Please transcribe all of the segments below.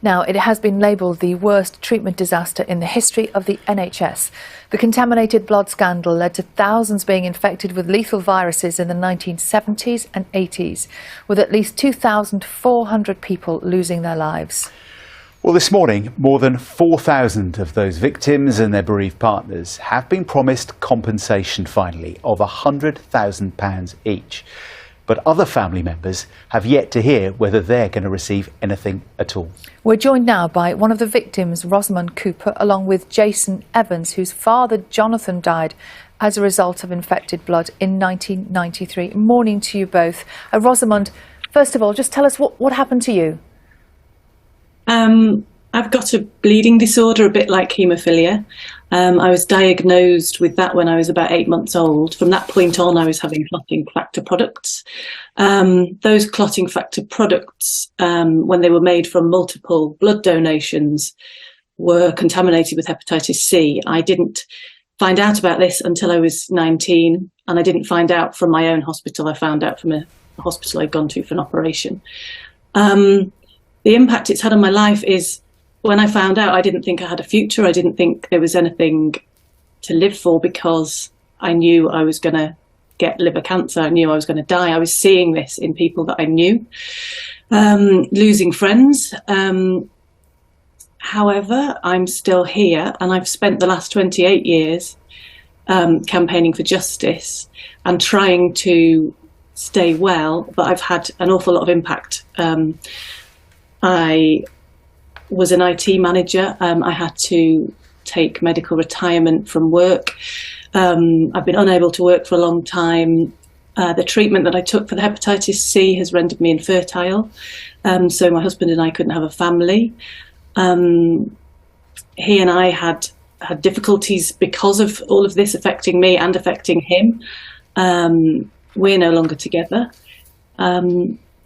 Now, it has been labelled the worst treatment disaster in the history of the NHS. The contaminated blood scandal led to thousands being infected with lethal viruses in the 1970s and 80s, with at least 2,400 people losing their lives. Well, this morning, more than 4,000 of those victims and their bereaved partners have been promised compensation finally of £100,000 each. But other family members have yet to hear whether they're going to receive anything at all. We're joined now by one of the victims, Ros Cooper, along with Jason Evans, whose father, Jonathan, died as a result of infected blood in 1993. Morning to you both. Rosamond, first of all, just tell us what happened to you. I've got a bleeding disorder, a bit like haemophilia. I was diagnosed with that when I was about 8 months old. From that point on, I was having clotting factor products. Those clotting factor products, when they were made from multiple blood donations, were contaminated with hepatitis C. I didn't find out about this until I was 19, and I didn't find out from my own hospital. I found out from a hospital I'd gone to for an operation. The impact it's had on my life is, when I found out, I didn't think I had a future. I didn't think there was anything to live for, because I knew I was going to get liver cancer. I knew I was going to die. I was seeing this in people that I knew, losing friends. However, I'm still here, and I've spent the last 28 years campaigning for justice and trying to stay well, but I've had an awful lot of impact. I was an IT manager. I had to take medical retirement from work. I've been unable to work for a long time. The treatment that I took for the hepatitis C has rendered me infertile. So my husband and I couldn't have a family. He and I had difficulties because of all of this affecting me and affecting him. We're no longer together.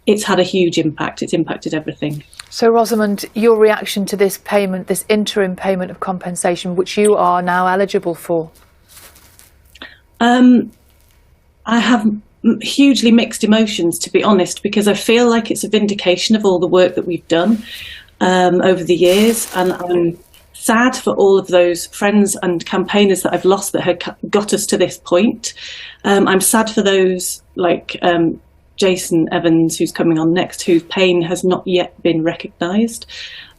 It's had a huge impact. It's impacted everything. So, Rosamond, your reaction to this payment, this interim payment of compensation, which you are now eligible for? I have hugely mixed emotions, to be honest, because I feel like it's a vindication of all the work that we've done over the years, and I'm sad for all of those friends and campaigners that I've lost that had got us to this point. I'm sad for those like Jason Evans, who's coming on next, whose pain has not yet been recognised.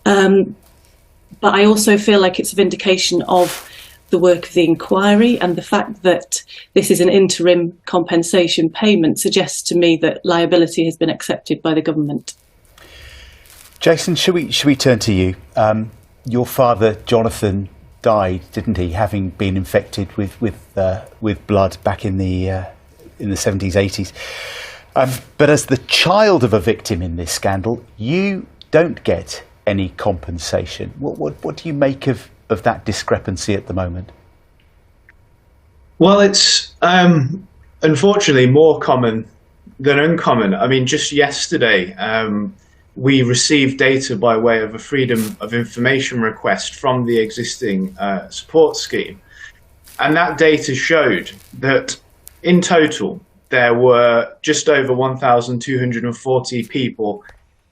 But I also feel like it's a vindication of the work of the inquiry, and the fact that this is an interim compensation payment suggests to me that liability has been accepted by the government. Jason, should we turn to you? Your father, Jonathan, died, didn't he, having been infected with blood back in the 70s, 80s. But as the child of a victim in this scandal, you don't get any compensation. What do you make of that discrepancy at the moment? Well, it's unfortunately more common than uncommon. I mean, just yesterday, we received data by way of a Freedom of Information request from the existing support scheme. And that data showed that in total, there were just over 1,240 people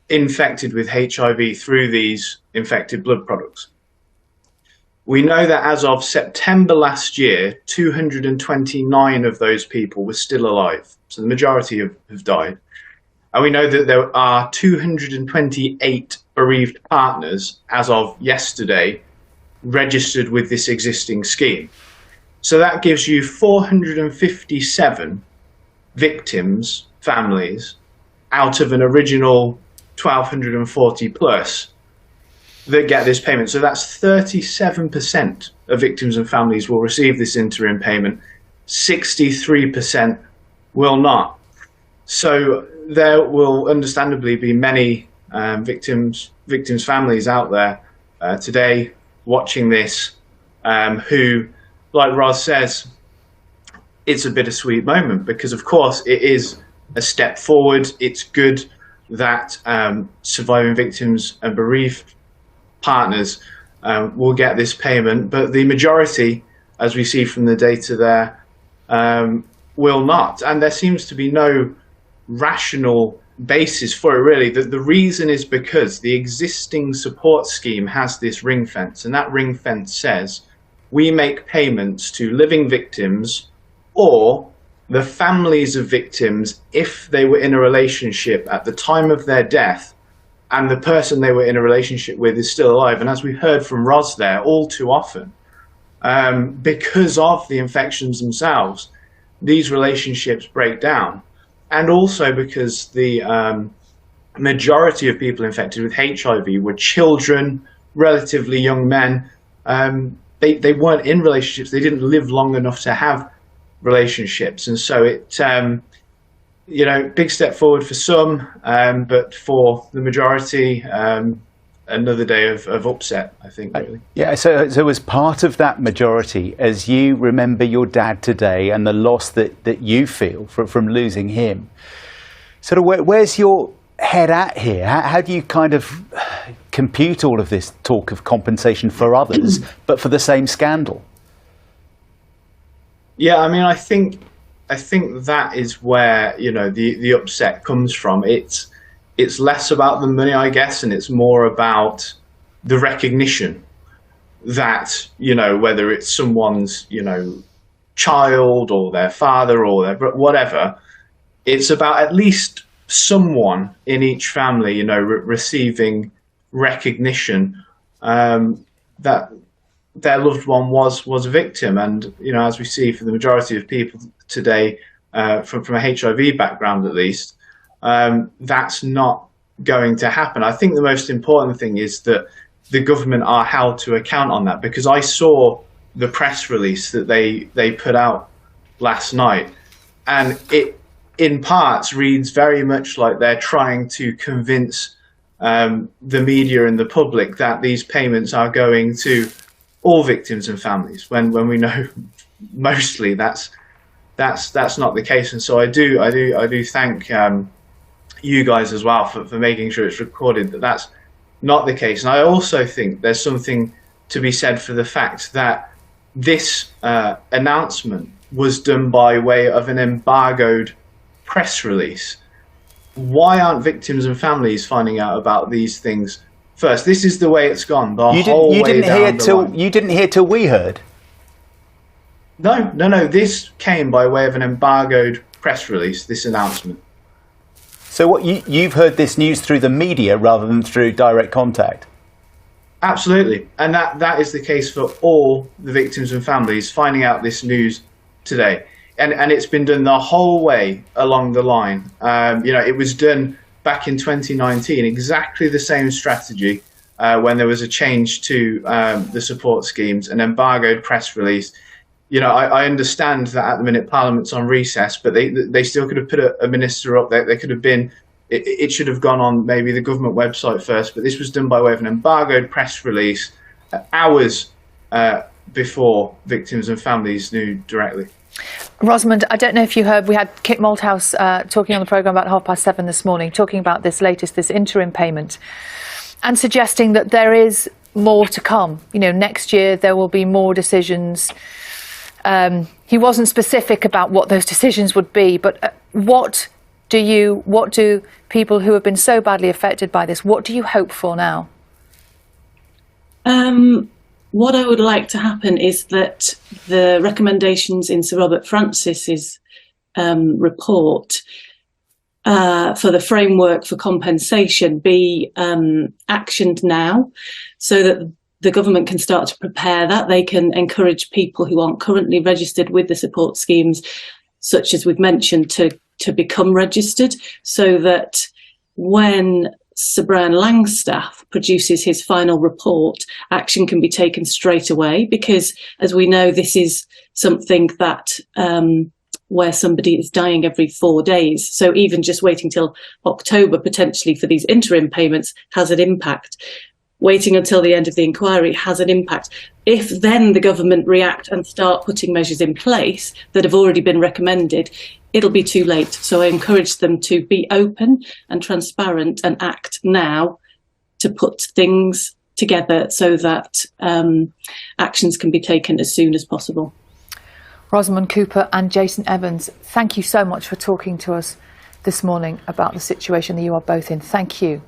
infected with HIV through these infected blood products. We know that as of September last year, 229 of those people were still alive. So the majority have died. And we know that there are 228 bereaved partners as of yesterday registered with this existing scheme. So that gives you 457 victims, families, out of an original 1,240 plus that get this payment. So that's 37% of victims and families will receive this interim payment. 63% will not. So there will understandably be many victims' families out there today watching this who, like Ros says, it's a bittersweet moment, because of course it is a step forward. It's good that surviving victims and bereaved partners will get this payment, but the majority, as we see from the data there, will not. And there seems to be no rational basis for it, really. The reason is because the existing support scheme has this ring fence, and that ring fence says we make payments to living victims or the families of victims if they were in a relationship at the time of their death and the person they were in a relationship with is still alive. And as we heard from Ros there, all too often, because of the infections themselves, these relationships break down. And also because the majority of people infected with HIV were children, relatively young men. They weren't in relationships. They didn't live long enough to have relationships. And so it, big step forward for some, but for the majority, another day of upset, I think, really. Yeah, so as part of that majority, as you remember your dad today and the loss that you feel from losing him, sort of where's your head at here? How do you kind of compute all of this talk of compensation for others, but for the same scandal? Yeah, I mean, I think that is where, the upset comes from. It's less about the money, I guess, and it's more about the recognition that, whether it's someone's, child or their father or their whatever, it's about at least someone in each family, receiving recognition that their loved one was a victim. And, as we see for the majority of people today, from a HIV background at least, that's not going to happen. I think the most important thing is that the government are held to account on that, because I saw the press release that they put out last night, and it in parts reads very much like they're trying to convince the media and the public that these payments are going to all victims and families, when we know mostly that's not the case. And so I do thank you guys as well for making sure it's recorded that that's not the case. And I also think there's something to be said for the fact that this announcement was done by way of an embargoed press release. Why aren't victims and families finding out about these things first? This is the way it's gone. You didn't hear till we heard. No. This came by way of an embargoed press release, this announcement. So what, you've heard this news through the media rather than through direct contact? Absolutely. And that is the case for all the victims and families finding out this news today. And it's been done the whole way along the line. It was done back in 2019, exactly the same strategy when there was a change to the support schemes, an embargoed press release. I understand that at the minute Parliament's on recess, but they still could have put a minister up. They could have been, it should have gone on maybe the government website first, but this was done by way of an embargoed press release hours before victims and families knew directly. Rosamond, I don't know if you heard, we had Kit Malthouse talking on the programme about 7:30 this morning, talking about this interim payment, and suggesting that there is more to come. Next year there will be more decisions. He wasn't specific about what those decisions would be, but what do people who have been so badly affected by this, what do you hope for now? What I would like to happen is that the recommendations in Sir Robert Francis's report for the framework for compensation be actioned now, so that the government can start to prepare that. They can encourage people who aren't currently registered with the support schemes, such as we've mentioned, to become registered, so that when Sir Brian Langstaff produces his final report, action can be taken straight away, because as we know, this is something that where somebody is dying every 4 days. So even just waiting till October potentially for these interim payments has an impact. Waiting until the end of the inquiry has an impact. If then the government react and start putting measures in place that have already been recommended, it'll be too late. So I encourage them to be open and transparent and act now to put things together so that actions can be taken as soon as possible. Rosamond Cooper and Jason Evans, thank you so much for talking to us this morning about the situation that you are both in. Thank you.